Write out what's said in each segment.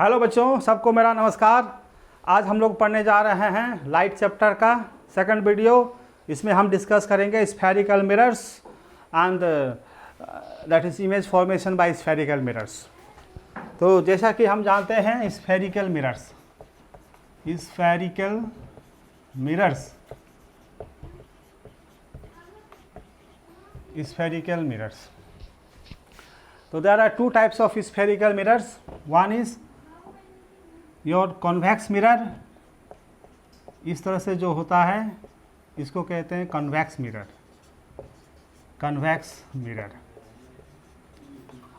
Hello बच्चों, सबको मेरा नमस्कार। आज हम लोग पढ़ने जा रहे हैं लाइट चैप्टर का सेकंड वीडियो। इसमें हम डिस्कस करेंगे spherical mirrors and that is image formation by spherical mirrors. तो जैसा कि हम जानते हैं spherical mirrors So there are two types of spherical mirrors. One is your convex mirror. इस तरह से जो होता है इसको कहते हैं convex mirror।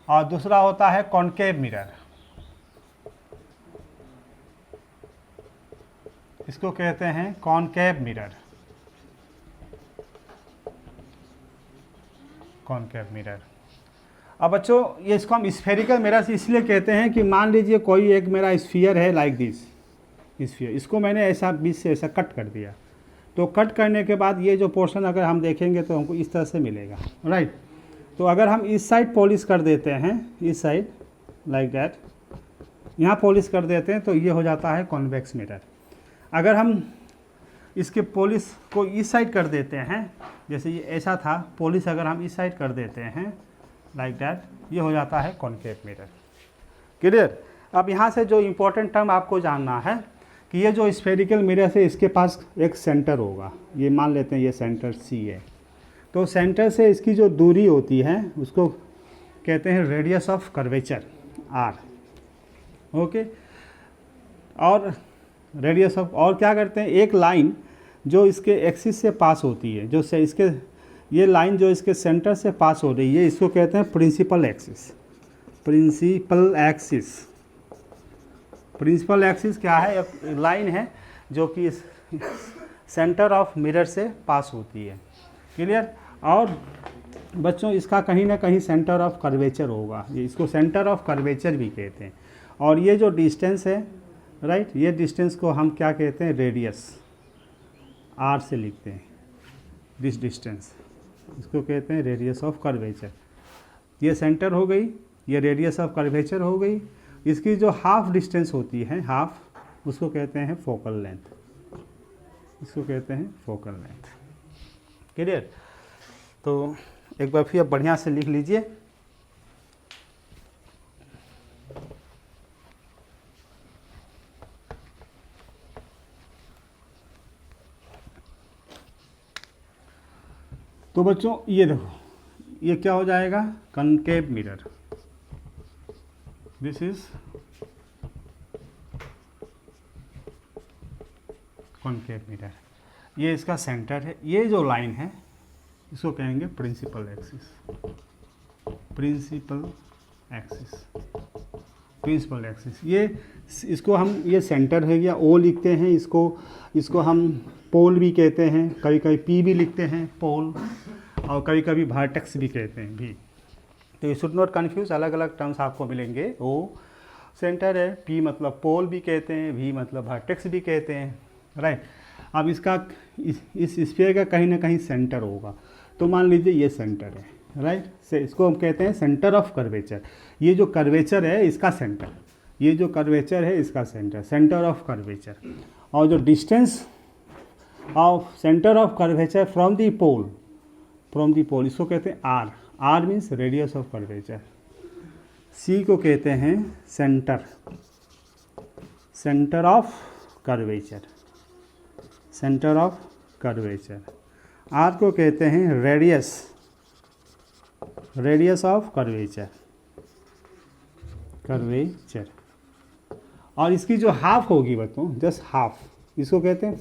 और दूसरा होता है concave mirror। इसको कहते हैं concave mirror। अब बच्चों ये इसको हम स्फेरिकल मिरर्स इसलिए कहते हैं कि मान लीजिए कोई एक मेरा स्फीयर है लाइक दिस स्फीयर, इसको मैंने ऐसा बीच से ऐसा कट कर दिया। तो कट करने के बाद ये जो पोर्शन अगर हम देखेंगे तो हमको इस तरह से मिलेगा, राइट। तो अगर हम इस साइड पॉलिश कर देते हैं, इस साइड लाइक दैट, यहाँ पॉलिश कर देते हैं तो ये हो जाता है कॉन्वेक्स मिरर। अगर हम इसके पॉलिश को इस साइड कर देते हैं, जैसे ये ऐसा था, पॉलिश अगर हम इस साइड कर देते हैं लाइक दैट, ये हो जाता है कॉन्केव मिरर। क्लियर। अब यहाँ से जो इम्पोर्टेंट टर्म आपको जानना है कि ये जो स्फेरिकल मिरर है इसके पास एक सेंटर होगा। ये मान लेते हैं ये सेंटर सी है, तो सेंटर से इसकी जो दूरी होती है उसको कहते हैं radius of curvature R. Okay. और रेडियस ऑफ, और क्या करते हैं, एक लाइन जो इसके एक्सिस से पास होती है, जो से इसके ये लाइन जो इसके सेंटर से पास हो रही है, इसको कहते हैं प्रिंसिपल एक्सिस क्या है? एक लाइन है जो कि इस सेंटर ऑफ मिरर से पास होती है। क्लियर। और बच्चों इसका कहीं ना कहीं सेंटर ऑफ कर्वेचर होगा, ये इसको सेंटर ऑफ कर्वेचर भी कहते हैं। और ये जो डिस्टेंस है, राइट, ये डिस्टेंस को हम क्या कहते हैं? रेडियस, आर से लिखते हैं दिस डिस्टेंस, इसको कहते हैं रेडियस ऑफ कर्वेचर। ये सेंटर हो गई, ये रेडियस ऑफ कर्वेचर हो गई। इसकी जो हाफ डिस्टेंस होती है, हाफ, उसको कहते हैं फोकल लेंथ, इसको कहते हैं फोकल लेंथ। क्लियर। तो एक बार फिर बढ़िया से लिख लीजिए। तो बच्चों ये देखो, ये क्या हो जाएगा? Concave mirror. This is concave mirror. ये इसका सेंटर है। ये जो लाइन है इसको कहेंगे प्रिंसिपल एक्सिस। ये इसको हम, ये सेंटर है या ओ लिखते हैं, इसको हम पोल भी कहते हैं, कभी कभी पी भी लिखते हैं पोल, और कभी कभी वर्टेक्स भी कहते हैं भी। तो यू शुड नॉट कन्फ्यूज, अलग अलग टर्म्स आपको मिलेंगे। ओ सेंटर है, पी मतलब पोल भी कहते हैं, वी मतलब वर्टेक्स भी कहते हैं, राइट। अब इसका इस स्फीयर का कहीं ना कहीं सेंटर होगा। तो मान लीजिए ये सेंटर है, राइट। से इसको हम कहते हैं सेंटर ऑफ कर्वेचर। ये जो कर्वेचर है इसका सेंटर, ये जो कर्वेचर है इसका सेंटर ऑफ कर्वेचर। और जो distance of centre of curvature from the pole, इसको कहते हैं R means radius of curvature. C को कहते हैं सेंटर ऑफ कर्वेचर। आर को कहते हैं रेडियस ऑफ कर्वेचर। और इसकी जो हाफ होगी बच्चों, जस्ट हाफ, इसको कहते हैं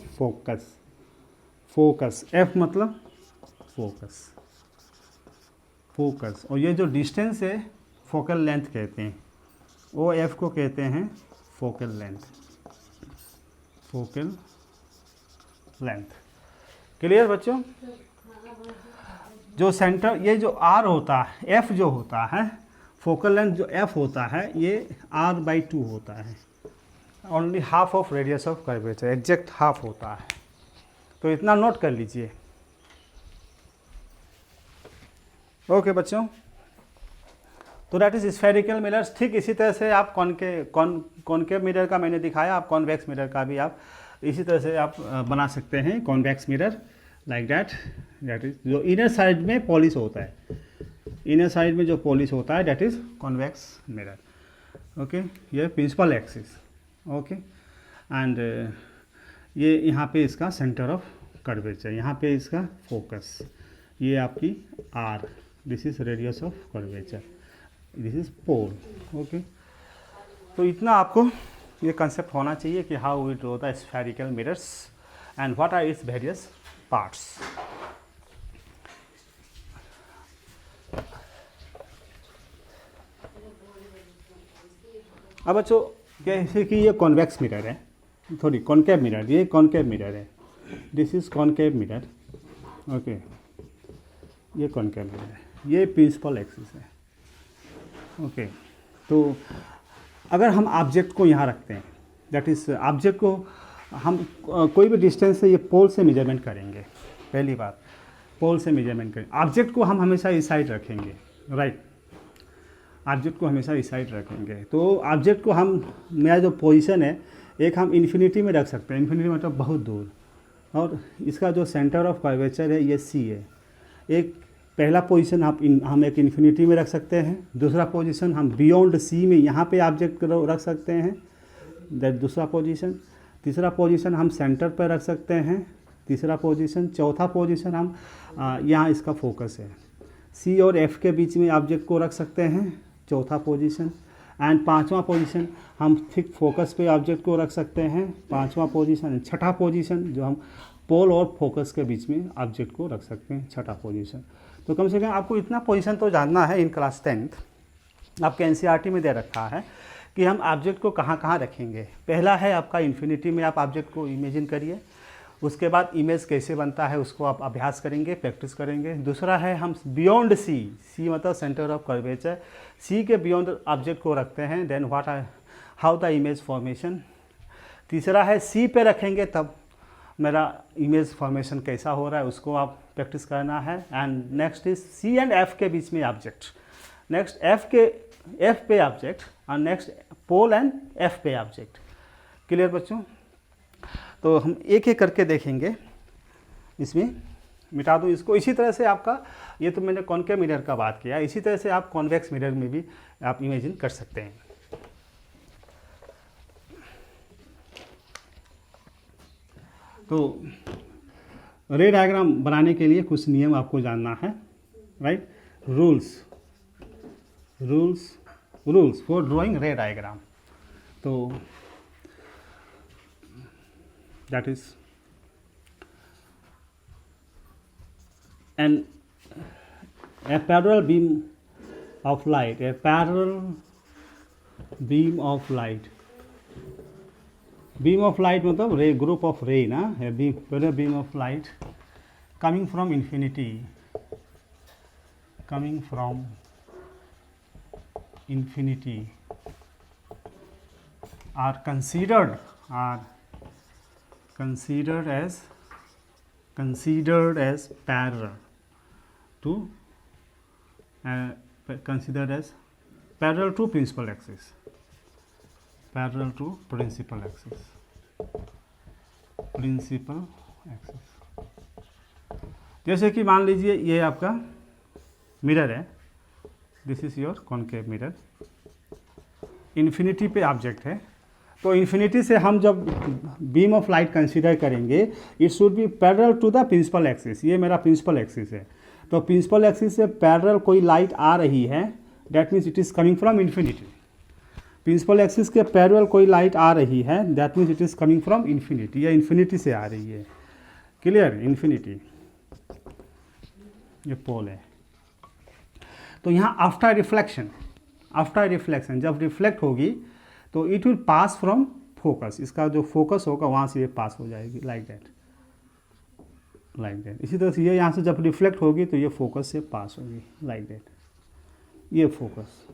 फोकस। एफ मतलब फोकस। और ये जो डिस्टेंस है फोकल लेंथ कहते हैं। ओ एफ को कहते हैं फोकल लेंथ। क्लियर बच्चों। जो सेंटर, ये जो आर होता है, एफ जो होता है, फोकल लेंथ जो एफ होता है, ये r/2 होता है। Only half of radius of curvature, exact half होता है। तो इतना नोट कर लीजिए। ओके बच्चों। तो दैट इज स्फेरिकल मिरर्स। ठीक इसी तरह से आप कॉनकेव मिरर का मैंने दिखाया, आप कॉन्वेक्स मिरर का भी आप इसी तरह से आप बना सकते हैं, convex mirror like that is जो इनर साइड में पॉलिश होता है, इनर साइड में जो पॉलिश होता है that is convex mirror. Okay, ये प्रिंसिपल एक्सिस। ओके, एंड ये यहाँ पे इसका सेंटर ऑफ कर्वेचर, यहाँ पे इसका फोकस, ये आपकी R, this is radius of curvature, this is pole. Okay, तो इतना आपको ये कंसेप्ट होना चाहिए कि how we draw the spherical mirrors and what are its various parts. अब बच्चों जैसे कि ये कॉन्वेक्स मिरर है, सॉरी कॉनकेव मिरर, ये कॉनकेव मिरर है, this is concave mirror. Okay, ये कॉनकेव मिरर है, ये प्रिंसिपल एक्सिस है। ओके, तो अगर हम ऑब्जेक्ट को यहाँ रखते हैं, दैट इज ऑब्जेक्ट को हम कोई भी डिस्टेंस से ये पोल से मेजरमेंट करेंगे, पहली बात पोल से मेजरमेंट करेंगे। ऑब्जेक्ट को हम हमेशा इस साइड रखेंगे, राइट, ऑब्जेक्ट को हमेशा इस साइड रखेंगे। तो ऑब्जेक्ट को हम, मेरा जो पोजीशन है, एक हम इन्फिनिटी में रख सकते हैं, इन्फिनिटी मतलब बहुत दूर, और इसका जो सेंटर ऑफ कर्वेचर है ये सी है। एक पहला पोजीशन हम एक इन्फिनिटी में रख सकते हैं, दूसरा पोजीशन हम बियॉन्ड सी में यहाँ पे ऑब्जेक्ट को रख सकते हैं, दैट दूसरा पोजीशन। तीसरा पोजीशन हम सेंटर पर रख सकते हैं, तीसरा पोजीशन। चौथा पोजीशन हम यहाँ इसका फोकस है, सी और एफ के बीच में ऑब्जेक्ट को रख सकते हैं, चौथा पोजीशन। एंड पांचवा पोजीशन हम ठीक फोकस पे ऑब्जेक्ट को रख सकते हैं, पांचवा पोजीशन। छठा पोजीशन जो हम पोल और फोकस के बीच में ऑब्जेक्ट को रख सकते हैं, छठा पोजीशन। तो कम से कम आपको इतना पोजीशन तो जानना है इन क्लास 10th, आपके एनसीईआरटी में दे रखा है कि हम ऑब्जेक्ट को कहाँ कहाँ रखेंगे। पहला है आपका इन्फिनिटी में आप ऑब्जेक्ट को इमेजिन करिए, उसके बाद इमेज कैसे बनता है उसको आप अभ्यास करेंगे, प्रैक्टिस करेंगे। दूसरा है हम बियॉन्ड सी, सी मतलब सेंटर ऑफ कर्वेचर, सी के बियॉन्ड ऑब्जेक्ट को रखते हैं, then what are how the image formation. तीसरा है सी पे रखेंगे तब मेरा इमेज फॉर्मेशन कैसा हो रहा है उसको आप प्रैक्टिस करना है। And next is C and F के बीच में ऑब्जेक्ट, नेक्स्ट एफ पे ऑब्जेक्ट, और नेक्स्ट पोल एंड एफ पे ऑब्जेक्ट। क्लियर बच्चों? तो हम एक एक करके देखेंगे, इसमें मिटा दूँ इसको। इसी तरह से आपका, ये तो मैंने कॉनकेव मिरर का बात किया, इसी तरह से आप कॉन्वेक्स मिरर में भी आप इमेजिन कर सकते हैं। तो रे डायग्राम बनाने के लिए कुछ नियम आपको जानना है, राइट। रूल्स फॉर ड्राइंग रे डायग्राम। तो that is a parallel beam of light, a parallel beam of light, beam of light मतलब ray, group of ray ना, a beam, parallel beam of light coming from infinity are considered as parallel to principal axis, जैसे कि मान लीजिए ये आपका mirror है, this is your concave mirror, infinity पे ऑब्जेक्ट है। तो इन्फिनिटी से हम जब बीम ऑफ लाइट कंसीडर करेंगे, it should be parallel to the principal axis. ये मेरा प्रिंसिपल एक्सिस है, तो प्रिंसिपल एक्सिस से पैरेलल कोई लाइट आ रही है, that means it is coming from infinity. Principal axis के पैरेलल कोई लाइट आ रही है, that means it is coming from infinity, या इन्फिनिटी से आ रही है। क्लियर? इन्फिनिटी, ये पोल है। तो यहाँ आफ्टर रिफ्लेक्शन जब रिफ्लेक्ट होगी तो it will pass from focus, इसका जो फोकस होगा वहाँ से ये पास हो जाएगी, लाइक दैट। इसी तरह से ये यहाँ से जब रिफ्लेक्ट होगी तो ये फोकस से पास होगी, लाइक दैट, ये फोकस।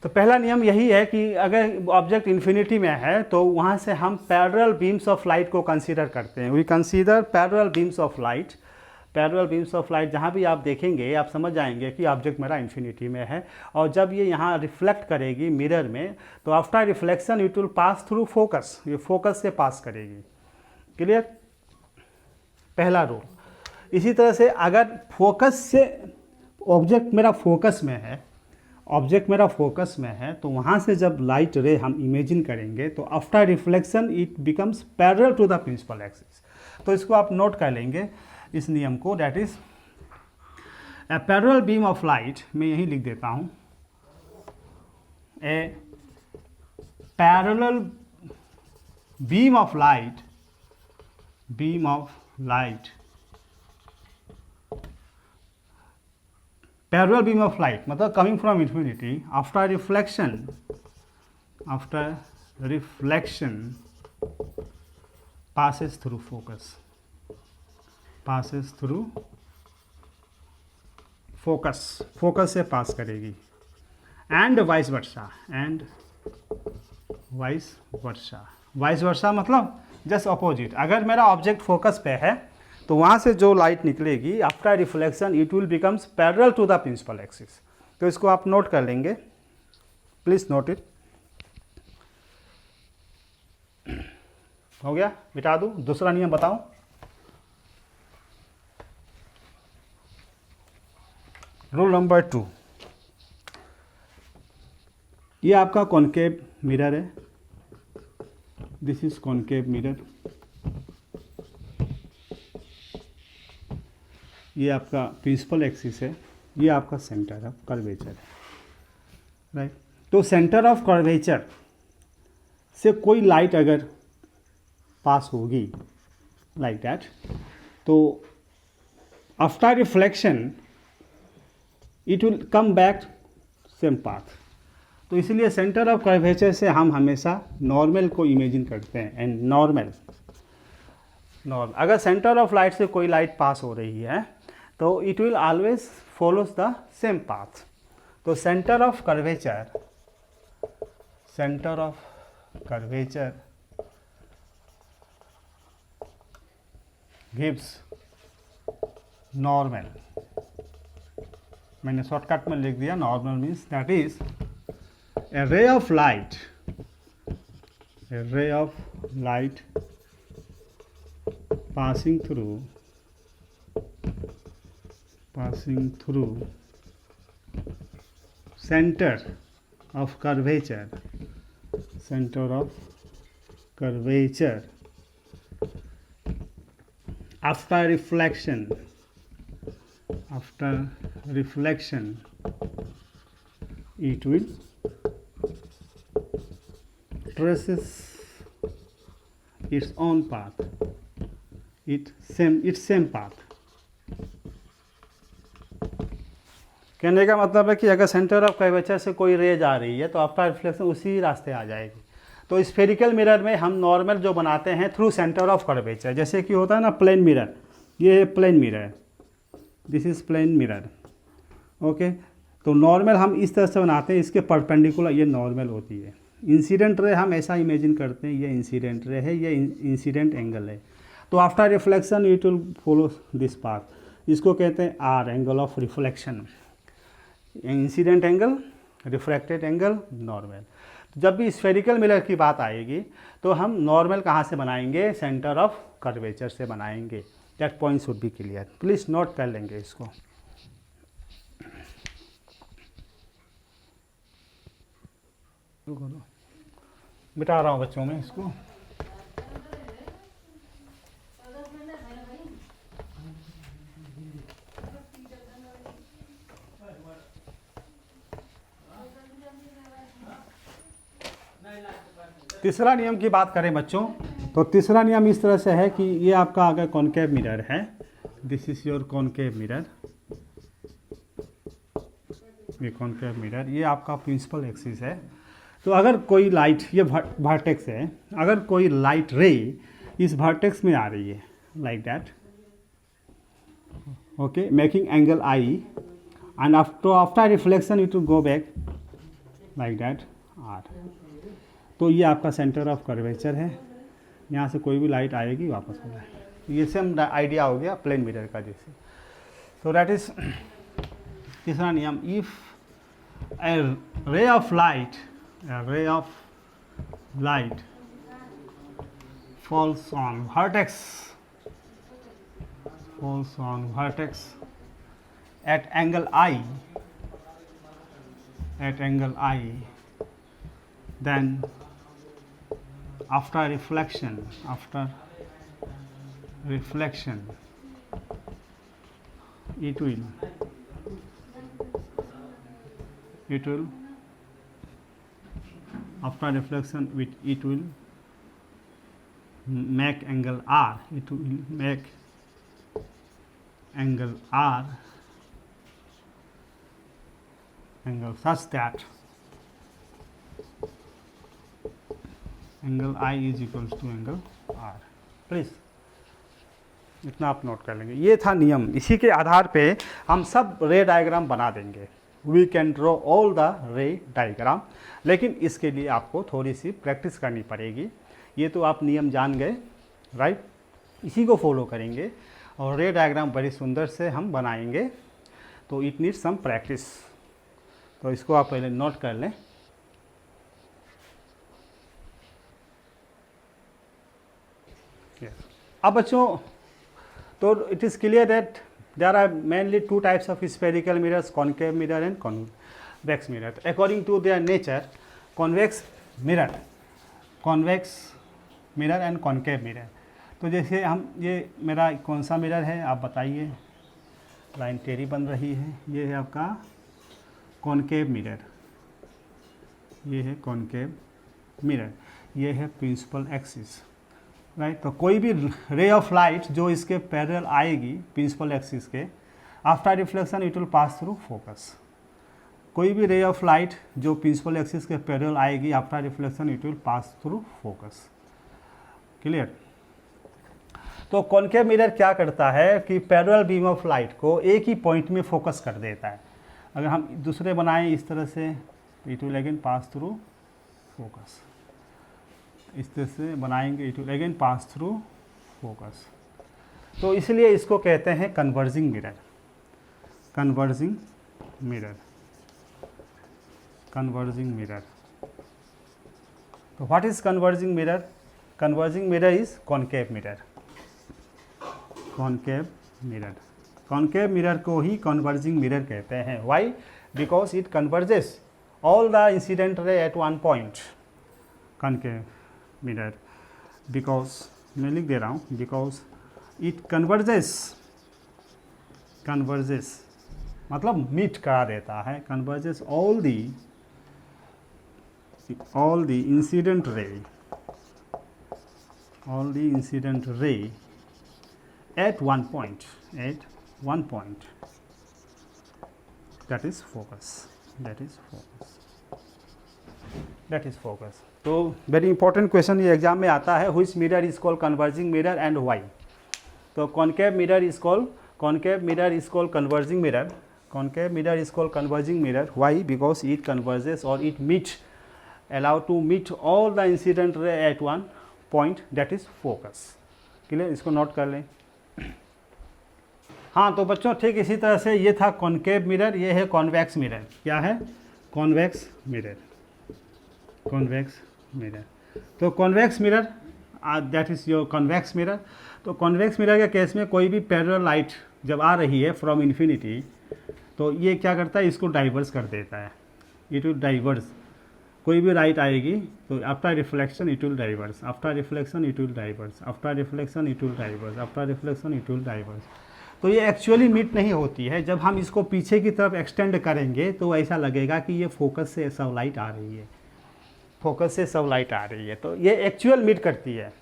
तो पहला नियम यही है कि अगर ऑब्जेक्ट इन्फिनिटी में है तो वहाँ से हम पैरेलल बीम्स ऑफ लाइट को कंसीडर करते हैं। We consider parallel beams of light parallel beams of light जहाँ भी आप देखेंगे आप समझ जाएंगे कि ऑब्जेक्ट मेरा इन्फिनिटी में है। और जब ये यहाँ रिफ्लेक्ट करेगी मिरर में, तो after reflection it will pass through focus, ये फोकस से पास करेगी। क्लियर, पहला रूल। इसी तरह से अगर फोकस से ऑब्जेक्ट मेरा फोकस में है, ऑब्जेक्ट मेरा फोकस में है, तो वहाँ से जब लाइट रे हम इमेजिन करेंगे तो after reflection it becomes parallel to the principal axis. तो इसको आप नोट कर लेंगे इस नियम को, that is a parallel beam of light, मैं यही लिख देता हूँ, a parallel beam of light, beam of light, parallel beam of light मतलब coming from infinity, after reflection, after reflection passes through focus, passes through focus, focus से पास करेगी, and vice versa, and vice versa, vice versa मतलब just opposite. अगर मेरा object focus पे है तो वहाँ से जो लाइट निकलेगी after reflection it will becomes parallel to the principal axis. तो इसको आप नोट कर लेंगे, प्लीज नोट इट। हो गया, मिटा दूँ, दूसरा नियम बताऊं। रूल नंबर 2, ये आपका कॉनकेव मिरर है, दिस इज कॉनकेव मिरर, ये आपका प्रिंसिपल एक्सिस है, ये आपका सेंटर ऑफ कर्वेचर है, राइट। तो सेंटर ऑफ कर्वेचर से कोई लाइट अगर पास होगी लाइक दैट, तो after reflection it will come back same path. तो इसलिए सेंटर ऑफ कर्वेचर से हम हमेशा नॉर्मल को इमेजिन करते हैं, एंड नॉर्मल अगर सेंटर ऑफ लाइट से कोई लाइट पास हो रही है तो it will always follows the same path. तो centre of curvature, centre of curvature gives normal, मैंने शॉर्टकट में लिख दिया, normal means that is a ray of light, a ray of light passing through center of curvature, center of curvature after reflection it will traces its own path, its same path। कहने का मतलब है कि अगर centre of curvature से कोई raise आ रही है तो आफ्टर रिफ्लेक्शन उसी रास्ते आ जाएगी। तो स्फेरिकल मिरर में हम नॉर्मल जो बनाते हैं थ्रू सेंटर ऑफ कर्वेचर, जैसे कि होता है ना प्लेन मिरर, ये प्लेन मिरर है, this is plane mirror, okay. तो नॉर्मल हम इस तरह से बनाते हैं, इसके परपेंडिकुलर ये नॉर्मल होती है। इंसिडेंट रे हम ऐसा इमेजिन करते हैं, ये इंसिडेंट रे है, ये इंसिडेंट एंगल है। तो after reflection it will follow this path, इसको कहते हैं R, angle of reflection, incident angle, refracted angle, normal. जब भी स्फेरिकल मिरर की बात आएगी तो हम नॉर्मल कहाँ से बनाएंगे, सेंटर ऑफ कर्वेचर से बनाएंगे। That point should be clear, please note कर लेंगे इसको। मिटा रहा हूँ बच्चों में इसको। तीसरा नियम की बात करें बच्चों, तो तीसरा नियम इस तरह से है कि ये आपका अगर कॉनकेव मिरर है, this is your concave mirror, ये कॉनकेव मिरर, ये आपका प्रिंसिपल एक्सिस है। तो अगर कोई लाइट, ये वर्टेक्स है, अगर कोई लाइट रे इस वर्टेक्स में आ रही है like that, okay, making angle I, and after reflection it will go back like that R. तो ये आपका सेंटर ऑफ कर्वेचर है, यहाँ से कोई भी लाइट आएगी वापस हो जाएगी। ये सेम आइडिया हो गया प्लेन मिरर का जैसे। तो दैट इज तीसरा नियम, if A ray of light falls on vertex at angle I, then after reflection it will after reflection it will make angle R, it will make angle R angle such that angle I is equals to angle R। Please इतना आप note कर लेंगे। ये था नियम, इसी के आधार पे हम सब रे डायग्राम बना देंगे। We can draw all the ray diagram, लेकिन इसके लिए आपको थोड़ी सी प्रैक्टिस करनी पड़ेगी। ये तो आप नियम जान गए, राइट, इसी को फॉलो करेंगे और रे डायग्राम बड़ी सुंदर से हम बनाएंगे। तो इट नीड्स सम प्रैक्टिस, तो इसको आप पहले नोट कर लें। अब बच्चों, तो it is clear that there are mainly two types of spherical mirrors, concave mirror and convex mirror. According to their nature, convex mirror and concave mirror. तो जैसे हम, ये मेरा कौन सा मिरर है आप बताइए, लाइन टेढ़ी बन रही है, ये है आपका कॉन्केव मिरर, ये है कॉन्केव मिरर, ये है प्रिंसिपल एक्सिस, राइट। तो कोई भी रे ऑफ लाइट जो इसके पैरेलल आएगी प्रिंसिपल एक्सिस के, after reflection it will pass through focus. कोई भी रे ऑफ लाइट जो प्रिंसिपल एक्सिस के पैरेलल आएगी, after reflection it will pass through focus. Clear. तो कॉन्केव मिरर क्या करता है कि पैरेलल बीम ऑफ लाइट को एक ही पॉइंट में फोकस कर देता है। अगर हम दूसरे बनाएं इस तरह से, it will again pass through focus. इस तरह से बनाएंगे, it will again pass through focus. तो इसलिए इसको कहते हैं कन्वर्जिंग मिरर। Converging mirror. तो what is converging mirror? Converging mirror is concave mirror. Concave mirror को ही कन्वर्जिंग मिरर कहते हैं। Why? Because it converges all the incident ray at one point. Concave mirror, because मैं लिख दे रहा हूँ, बिकॉज इट कन्वर्जेस मतलब मीट करा देता है। Converges all the incident ray at one point, that is focus। तो वेरी इंपॉर्टेंट क्वेश्चन ये एग्जाम में आता है, which mirror is called converging mirror and why. तो concave mirror is called converging mirror. Why? Because it converges और it allow to meet all the incident ray at one point, that is focus। Clear, इसको note कर लें। हाँ, तो बच्चों ठीक इसी तरह से ये था कॉन्केव मिरर, ये है कॉन्वेक्स मिरर। क्या है? Convex mirror. तो convex mirror, that is your convex mirror. तो कॉन्वेक्स मिरर के केस में कोई भी पैरेलल लाइट जब आ रही है फ्रॉम इन्फिनिटी, तो ये क्या करता है, इसको डाइवर्स कर देता है। इट विल डाइवर्स, कोई भी लाइट आएगी तो after reflection it will diverse, after reflection it will diverse, after reflection it will diverse, after reflection it will diverse. तो ये एक्चुअली मीट नहीं होती है। जब हम इसको पीछे की तरफ एक्सटेंड करेंगे तो ऐसा लगेगा कि ये फोकस से सब लाइट आ रही है, तो ये एक्चुअल मीट करती है।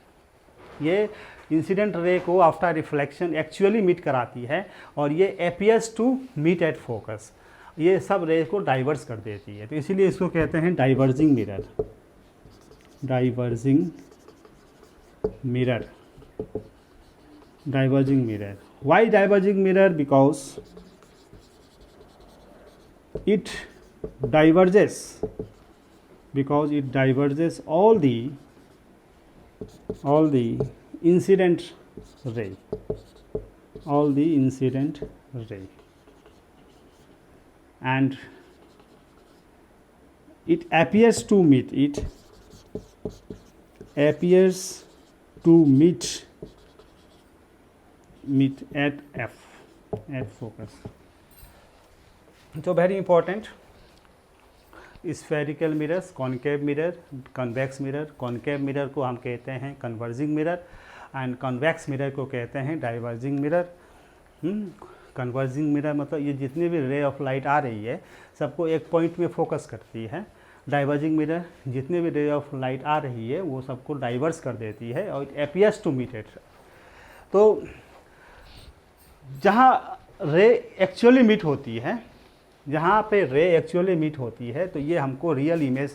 ये इंसिडेंट रे को आफ्टर रिफ्लेक्शन एक्चुअली मीट कराती है और ये appears to meet at focus. ये सब रे को डाइवर्स कर देती है, तो इसीलिए इसको कहते हैं diverging mirror. Why diverging mirror? Because it diverges all the incident ray, all the incident ray, and it appears to meet at F, at focus. So very important, spherical mirrors, concave mirror, convex mirror. concave mirror को हम कहते हैं converging mirror and convex mirror को कहते हैं diverging mirror. converging mirror मतलब ये जितनी भी रे ऑफ लाइट आ रही है सबको एक पॉइंट में फोकस करती है. डाइवर्जिंग मिरर जितने भी रे ऑफ लाइट आ रही है वो सबको डाइवर्स कर देती है और it appears to meet it. तो जहाँ रे एक्चुअली मीट होती है, जहाँ पे रे एक्चुअली मीट होती है तो ये हमको रियल इमेज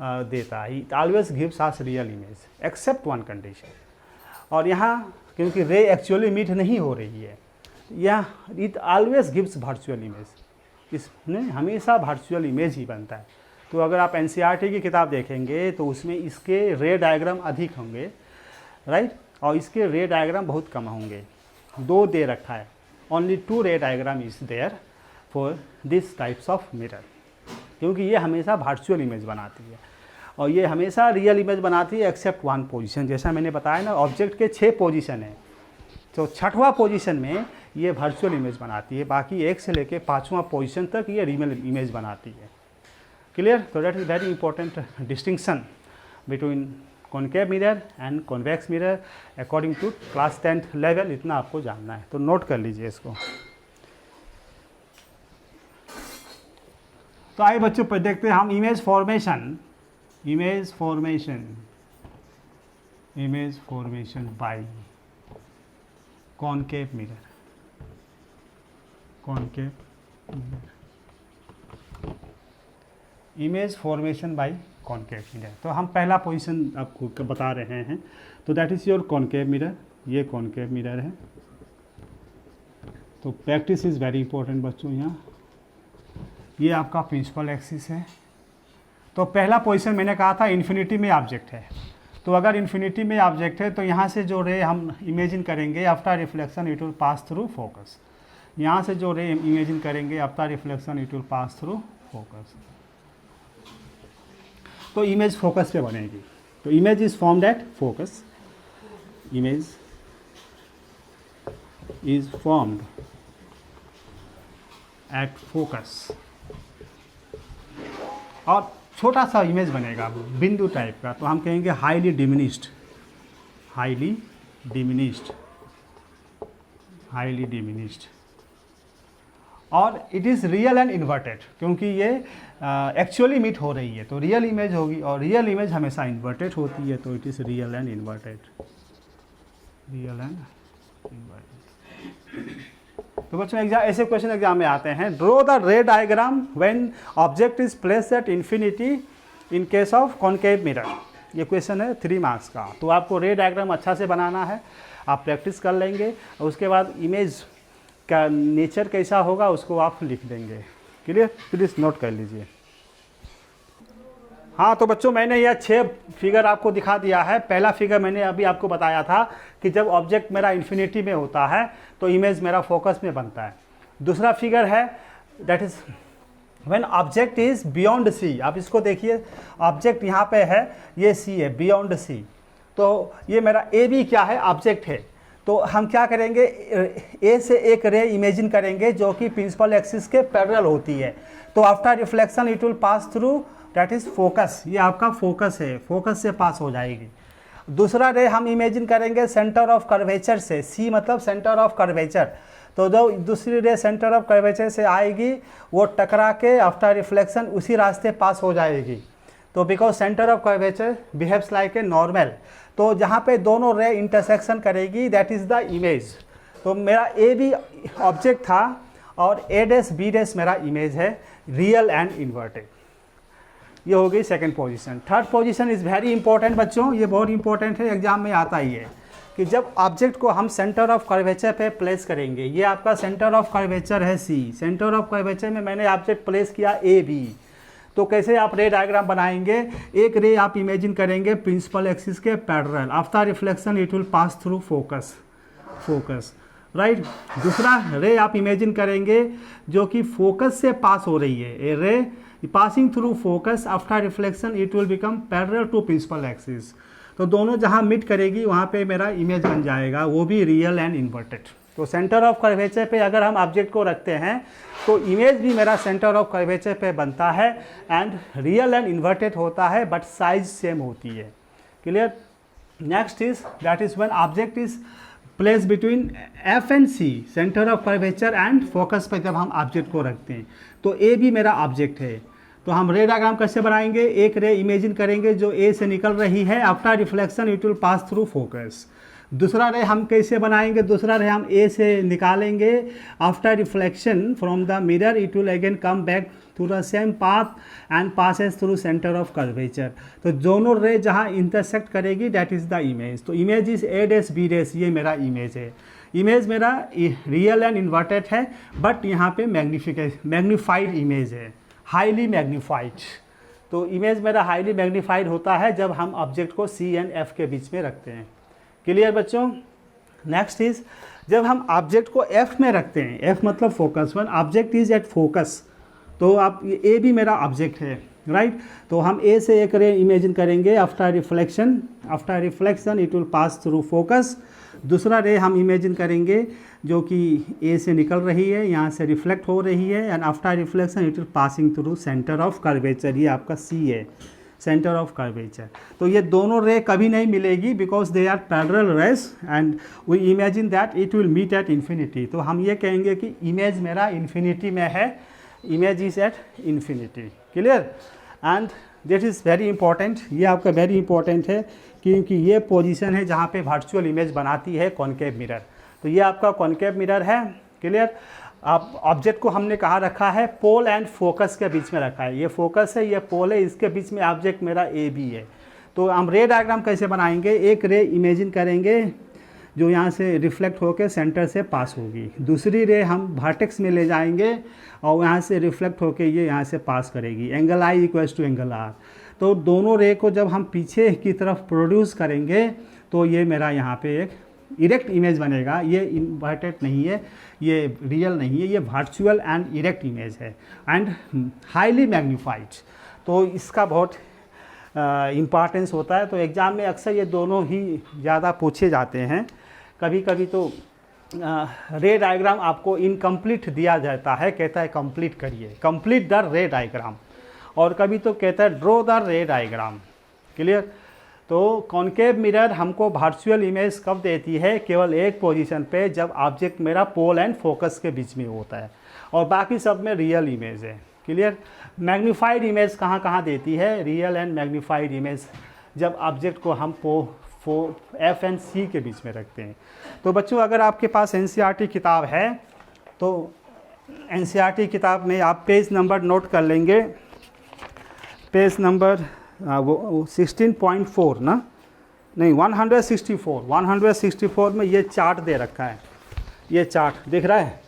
देता है. It always gives us real image except one condition. और यहाँ क्योंकि रे एक्चुअली मीट नहीं हो रही है, यहाँ it always gives virtual image. इसमें हमेशा वर्चुअल इमेज ही बनता है. तो अगर आप एनसीईआरटी की किताब देखेंगे तो उसमें इसके रे डायग्राम अधिक होंगे, राइट, और इसके रे डायग्राम बहुत कम होंगे. 2 दे रखा है, only 2 ray diagram is there for this types of mirror, क्योंकि ये हमेशा वर्चुअल इमेज बनाती है और ये हमेशा रियल इमेज बनाती है एक्सेप्ट 1 पोजीशन. जैसा मैंने बताया ना, ऑब्जेक्ट के 6 पोजीशन है, तो 6वां पोजीशन में ये वर्चुअल इमेज बनाती है, बाकी 1 से लेके 5वां पोजीशन तक ये रियल इमेज बनाती है. क्लियर? तो that is very important distinction between concave mirror and convex mirror according to class 10th level. इतना आपको जानना है, तो नोट कर लीजिए इसको. तो आइए बच्चों पर देखते हैं हम image formation by concave mirror. Image formation by concave mirror. तो हम पहला पोजीशन आपको बता रहे हैं. तो that is your concave mirror. ये कॉनकेव मिरर है. तो प्रैक्टिस इज़ वेरी इंपॉर्टेंट बच्चों. यहाँ ये आपका प्रिंसिपल एक्सिस है. तो पहला पोजीशन मैंने कहा था इन्फिनिटी में ऑब्जेक्ट है. तो अगर इन्फिनिटी में ऑब्जेक्ट है तो यहाँ से जो रे हम इमेजिन करेंगे after reflection it will pass through focus. यहाँ से जो रे इमेजिन करेंगे after reflection it will pass through focus. तो इमेज फोकस पे बनेगी. तो image is formed at focus. Image is formed at focus. और छोटा सा इमेज बनेगा बिंदु टाइप का, तो हम कहेंगे हाईली डिमिनिश्ड. और it is real and inverted, क्योंकि ये एक्चुअली मीट हो रही है तो रियल इमेज होगी, और रियल इमेज हमेशा इन्वर्टेड होती है. तो it is real and inverted. तो बच्चों ऐसे क्वेश्चन एग्जाम में आते हैं. Draw the ray diagram when object is placed at infinity in case of concave mirror. ये क्वेश्चन है 3 मार्क्स का. तो आपको रे डायग्राम अच्छा से बनाना है, आप प्रैक्टिस कर लेंगे और उसके बाद इमेज का नेचर कैसा होगा उसको आप लिख देंगे. क्लियर? प्लीज़ नोट कर लीजिए. हाँ, तो बच्चों मैंने यह 6 फिगर आपको दिखा दिया है. पहला फिगर मैंने अभी आपको बताया था कि जब ऑब्जेक्ट मेरा इन्फिनिटी में होता है तो इमेज मेरा फोकस में बनता है. दूसरा फिगर है that is when object is beyond C. आप इसको देखिए, ऑब्जेक्ट यहाँ पे है, ये सी है, बियॉन्ड सी. तो ये मेरा ए बी क्या है, ऑब्जेक्ट है. तो हम क्या करेंगे, ए से एक रे इमेजिन करेंगे जो कि प्रिंसिपल एक्सिस के पैरेलल होती है. तो after reflection it will pass through that is focus. ये आपका फोकस है, फोकस से पास हो जाएगी. दूसरा रे हम इमेजिन करेंगे सेंटर ऑफ कर्वेचर से. सी मतलब सेंटर ऑफ कर्वेचर. तो जो दूसरी रे सेंटर ऑफ कर्वेचर से आएगी वो टकरा के आफ्टर रिफ्लेक्शन उसी रास्ते पास हो जाएगी. तो because centre of curvature behaves like a normal. तो जहाँ पे दोनों रे इंटरसेक्शन करेगी दैट इज़ द इमेज. तो मेरा ए बी ऑब्जेक्ट था और ए डैश बी डैश मेरा इमेज है, रियल एंड इन्वर्टेड. ये हो गई second position. Third position is very important बच्चों. ये बहुत इंपॉर्टेंट है, एग्जाम में आता ही है कि जब ऑब्जेक्ट को हम सेंटर ऑफ कर्वेचर पे प्लेस करेंगे. ये आपका सेंटर ऑफ कर्वेचर है सी. सेंटर ऑफ कर्वेचर में मैंने ऑब्जेक्ट प्लेस किया ए बी. तो कैसे आप रे डायग्राम बनाएंगे, एक रे आप इमेजिन करेंगे प्रिंसिपल एक्सिस के parallel, after reflection it will pass through focus right. दूसरा रे आप इमेजिन करेंगे जो कि फोकस से पास हो रही है, a ray passing through focus after reflection it will become parallel to principal axis. तो दोनों जहाँ मीट करेगी वहाँ पे मेरा इमेज बन जाएगा, वो भी रियल एंड इन्वर्टेड। तो सेंटर ऑफ कर्वेचर पे अगर हम ऑब्जेक्ट को रखते हैं तो इमेज भी मेरा सेंटर ऑफ कर्वेचर पे बनता है एंड रियल एंड इन्वर्टेड होता है, बट साइज सेम होती है। Clear. Next is that is when object is place between F and C, centre of curvature and focus पे जब हम ऑब्जेक्ट को रखते हैं तो ए भी मेरा ऑब्जेक्ट है। तो हम रे डायग्राम कैसे बनाएंगे, एक रे इमेजिन करेंगे जो ए से निकल रही है, after reflection it will pass through focus. दूसरा रे हम कैसे बनाएंगे, दूसरा रे हम ए से निकालेंगे, after reflection from the mirror it will again come back through the same path and passes through centre of curvature. तो दोनों रे जहाँ इंटरसेक्ट करेगी दैट इज़ द इमेज। तो image is A dash B dash, ये मेरा image है। Image मेरा real and inverted है, बट यहाँ पे मैग्नीफाइड इमेज है, हाईली मैग्नीफाइड। तो इमेज मेरा हाईली मैग्नीफाइड होता है जब हम ऑब्जेक्ट को सी एंड एफ के बीच में रखते हैं। क्लियर बच्चों। नेक्स्ट इज जब हम ऑब्जेक्ट को एफ में रखते हैं, एफ मतलब focus, one object is at focus, तो आप ए भी मेरा ऑब्जेक्ट है राइट। तो हम ए से एक रे इमेजिन करेंगे, after reflection it will pass through focus. दूसरा रे हम इमेजिन करेंगे जो कि ए से निकल रही है, यहाँ से रिफ्लेक्ट हो रही है and after reflection it will passing through centre of curvature, ये आपका सी है, सेंटर ऑफ कर्वेचर। तो ये दोनों रे कभी नहीं मिलेगी because they are parallel rays and we imagine that it will meet at infinity. तो हम ये कहेंगे कि इमेज मेरा इन्फिनिटी में है, image is at infinity. Clear. And this is very important, ये आपका वेरी इंपॉर्टेंट है क्योंकि ये पोजीशन है जहाँ पे वर्चुअल इमेज बनाती है कॉनकेव मिरर। तो ये आपका कॉनकेव मिरर है। क्लियर। आप ऑब्जेक्ट को हमने कहाँ रखा है, पोल एंड फोकस के बीच में रखा है। ये फोकस है, ये पोल है, इसके बीच में ऑब्जेक्ट मेरा ए बी है। तो हम रे डायग्राम कैसे बनाएंगे, एक रे इमेजिन करेंगे जो यहाँ से रिफ्लेक्ट होकर सेंटर से पास होगी, दूसरी रे हम वर्टेक्स में ले जाएंगे और यहाँ से रिफ्लेक्ट होकर ये यहाँ से पास करेगी, angle I equals to angle R. तो दोनों रे को जब हम पीछे की तरफ प्रोड्यूस करेंगे तो ये मेरा यहाँ पे एक इरेक्ट इमेज बनेगा। ये इन्वर्टेड नहीं है, ये रियल नहीं है, ये वर्चुअल एंड इरेक्ट इमेज है एंड हाईली मैग्नीफाइड। तो इसका बहुत इम्पॉर्टेंस होता है। तो एग्ज़ाम में अक्सर ये दोनों ही ज़्यादा पूछे जाते हैं। कभी कभी तो रे डायग्राम आपको इनकम्प्लीट दिया जाता है, कहता है कंप्लीट करिए, कंप्लीट द रे डायग्राम, और कभी तो कहता है draw the ray diagram. Clear. तो कॉनकेव मिरर हमको वर्चुअल इमेज कब देती है, केवल एक पोजीशन पे जब ऑब्जेक्ट मेरा पोल एंड फोकस के बीच में होता है, और बाकी सब में रियल इमेज है। क्लियर। मैग्नीफाइड इमेज कहाँ कहाँ देती है, रियल एंड मैग्नीफाइड इमेज जब ऑब्जेक्ट को हम एफ एंड सी के बीच में रखते हैं। तो बच्चों अगर आपके पास एनसीईआरटी किताब है तो एनसीईआरटी किताब में आप पेज नंबर नोट कर लेंगे, पेज नंबर वो 16.4 ना, नहीं 164 में ये चार्ट दे रखा है, ये चार्ट दिख रहा है,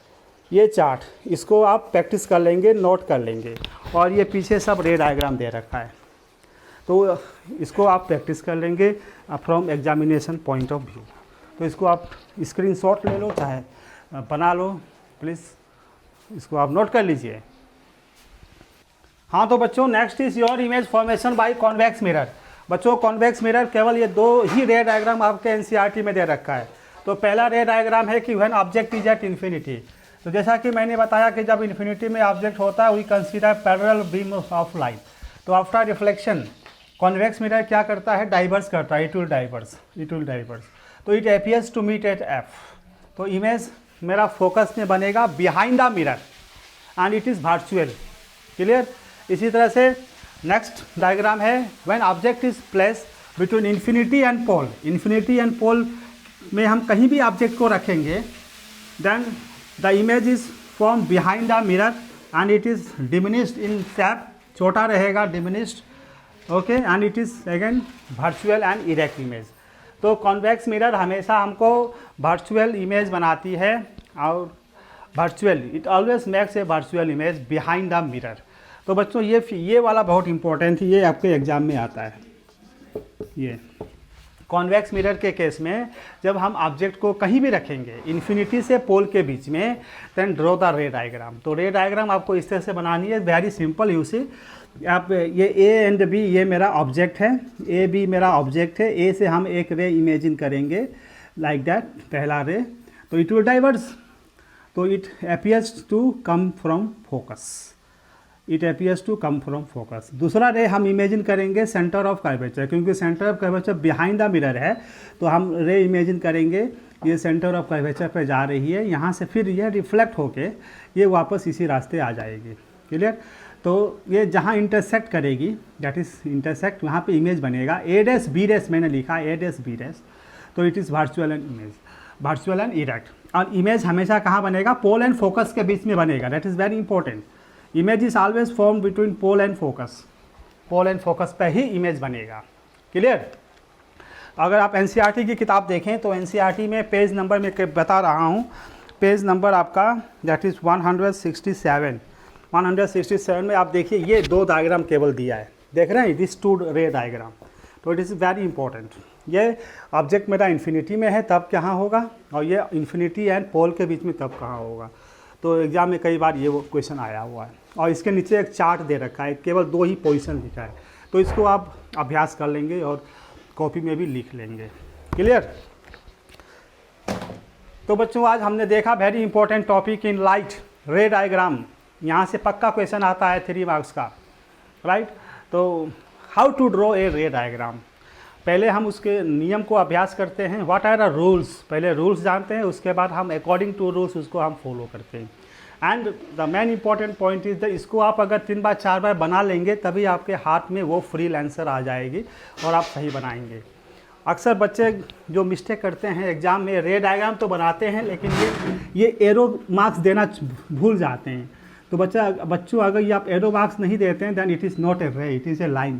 ये चार्ट, इसको आप प्रैक्टिस कर लेंगे, नोट कर लेंगे, और ये पीछे सब रे डायग्राम दे रखा है। तो इसको आप प्रैक्टिस कर लेंगे from examination point of view. तो इसको आप स्क्रीनशॉट ले लो, चाहे बना लो, प्लीज़ इसको आप नोट कर लीजिए। हाँ तो बच्चों next is your image formation by convex mirror. बच्चों कॉन्वेक्स मिरर केवल ये दो ही रे डायग्राम आपके एनसीईआरटी में दे रखा है। तो पहला रे डायग्राम है कि when object is eight infinity. तो जैसा कि मैंने बताया कि जब इन्फिनिटी में ऑब्जेक्ट होता है we consider parallel beam of light. तो आफ्टर रिफ्लेक्शन कॉन्वेक्स मिरर क्या करता है, डाइवर्स करता है, इट विल डाइवर्स। तो it appears to meet at F. तो इमेज मेरा फोकस में बनेगा behind the mirror and it is virtual. Clear. इसी तरह से नेक्स्ट डायग्राम है when object is place between infinity and pole. Infinity and pole में हम कहीं भी ऑब्जेक्ट को रखेंगे then the image is from behind the mirror and it is diminished in shape, छोटा रहेगा, diminished, okay, and it is again virtual and erect image. तो convex mirror हमेशा हमको वर्चुअल इमेज बनाती है और virtual, it always makes a virtual image behind the mirror. तो बच्चों ये वाला बहुत इंपॉर्टेंट है, ये आपके एग्जाम में आता है। ये कॉन्वेक्स मिरर के केस में जब हम ऑब्जेक्ट को कहीं भी रखेंगे इन्फिनिटी से पोल के बीच में, then draw the ray diagram. तो रे डायग्राम आपको इस तरह से बनानी है, वेरी सिंपल। यू सी आप ये ए एंड बी ये मेरा ऑब्जेक्ट है, ए बी मेरा ऑब्जेक्ट है। ए से हम एक रे इमेजिन करेंगे लाइक दैट, पहला रे, तो इट विल डाइवर्स, तो it appears to come from focus, it appears to come from focus. दूसरा रे हम इमेजिन करेंगे सेंटर ऑफ कर्वेचर, क्योंकि centre of curvature behind the mirror है, तो हम रे इमेजिन करेंगे ये सेंटर ऑफ कर्वेचर पे जा रही है, यहाँ से फिर यह रिफ्लेक्ट होके ये वापस इसी रास्ते आ जाएगी। क्लियर? तो ये जहाँ इंटरसेक्ट करेगी, दैट इज़ इंटरसेक्ट, वहाँ पे इमेज बनेगा ए डैश बी डैश, मैंने लिखा ए डैश बी डैश, तो it is virtual and image, virtual and erect. और इमेज हमेशा कहाँ बनेगा? पोल एंड फोकस के बीच में बनेगा, that is very important. Image is always form between pole and focus, pole and focus पे ही इमेज बनेगा। क्लियर? अगर आप एनसीईआरटी की किताब देखें तो एनसीईआरटी में पेज नंबर में बता रहा हूँ, पेज नंबर आपका दैट इज़ 167, 167 में आप देखिए ये दो डायग्राम केवल दिया है, देख रहे हैं, दिस टू रे डायग्राम। तो इट इज़ वेरी इंपॉर्टेंट। ये ऑब्जेक्ट मेरा इन्फिनिटी में है तब कहाँ होगा, और ये इन्फिनिटी एंड पोल के बीच में तब कहाँ होगा। तो एग्ज़ाम में कई बार ये वो क्वेश्चन आया हुआ है, और इसके नीचे एक चार्ट दे रखा है, केवल दो ही पोजीशन लिखा है, तो इसको आप अभ्यास कर लेंगे और कॉपी में भी लिख लेंगे। क्लियर? तो बच्चों आज हमने देखा very important topic in light, रे डायग्राम। यहाँ से पक्का क्वेश्चन आता है 3 मार्क्स का, राइट? तो हाउ टू ड्रॉ ए रे डायग्राम, पहले हम उसके नियम को अभ्यास करते हैं, व्हाट आर द रूल्स, पहले रूल्स जानते हैं, उसके बाद हम अकॉर्डिंग टू रूल्स उसको हम फॉलो करते हैं। And the main important point is the, इसको आप अगर 3 बार 4 बार बना लेंगे तभी आपके हाथ में वो फ्री आंसर आ जाएगी और आप सही बनाएंगे। अक्सर बच्चे जो मिस्टेक करते हैं एग्जाम में, रे डायग्राम तो बनाते हैं लेकिन ये एरो मार्क्स देना भूल जाते हैं। तो बच्चों अगर ये आप एरो मार्क्स नहीं देते हैं then it is not a ray, it is a line,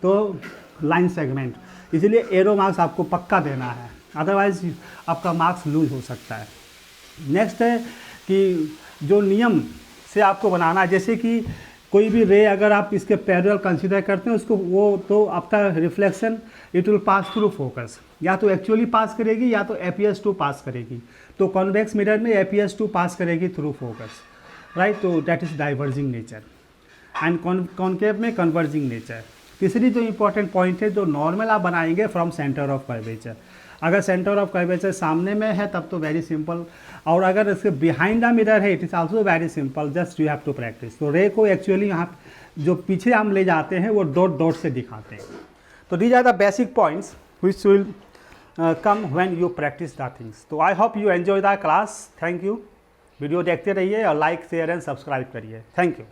तो लाइन सेगमेंट, इसलिए एरो मार्क्स आपको पक्का देना है, अदरवाइज आपका मार्क्स लूज हो सकता है। नेक्स्ट है कि जो नियम से आपको बनाना है, जैसे कि कोई भी रे अगर आप इसके पैरेलल कंसीडर करते हैं उसको, वो तो आपका reflection it will pass through focus, या तो एक्चुअली पास करेगी या तो अपीयर्स टू पास करेगी। तो कॉन्वेक्स मिरर में अपीयर्स टू पास करेगी थ्रू फोकस, राइट? तो that is diverging nature, and concave में कन्वर्जिंग नेचर। तीसरी जो इंपॉर्टेंट पॉइंट है, जो नॉर्मल आप बनाएंगे फ्रॉम सेंटर ऑफ कर्वेचर। अगर सेंटर ऑफ कर्वेचर सामने में है तब तो वेरी सिंपल, और अगर इसके बिहाइंड द मिरर है it is also very simple, just you have to practice. तो रे को एक्चुअली यहाँ जो पीछे हम ले जाते हैं वो डॉट डॉट से दिखाते हैं। तो these are the basic points which will come when you practice the things. तो I hope you enjoy the class. Thank you. Video देखते रहिए और लाइक शेयर एंड सब्सक्राइब करिए। Thank you.